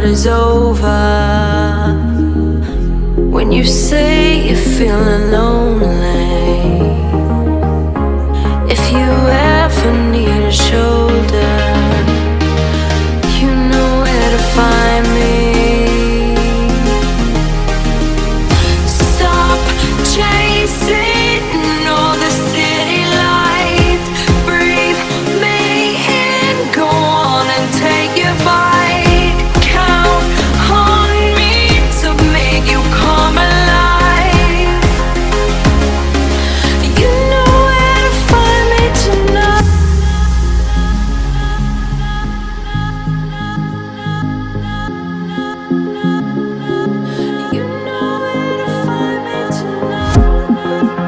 is over, when you say you're feeling lonely, if you ever need a shoulder, you know where to find me. Stop chasing all the city lights, breathe me in, go on and take your bite. Count on me to make you come alive. You know where to find me tonight. You know where to find me tonight. You know where to find me tonight.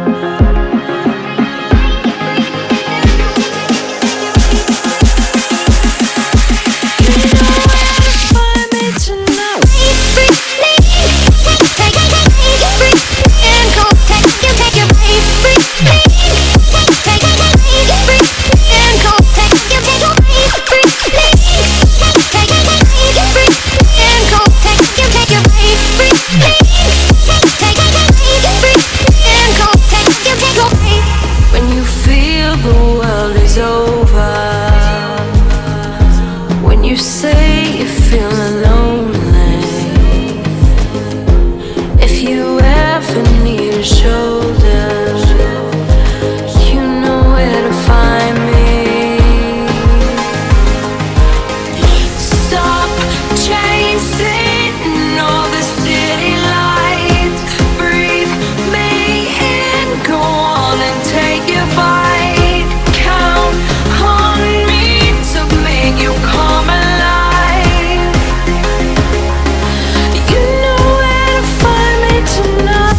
When you feel the world is over, when you say you're feeling lonely, if you ever need a shoulder, you know where to find me. Stop chasing all the city lights, breathe me in, go on and take your bite. Count on me to make you come alive. You know where to find me tonight.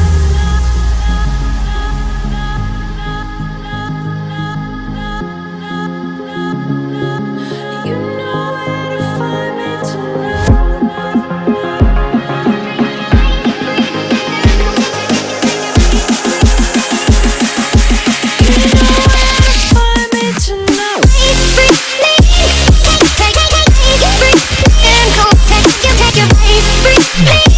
You know where to find me tonight. You know where to find me tonight. Take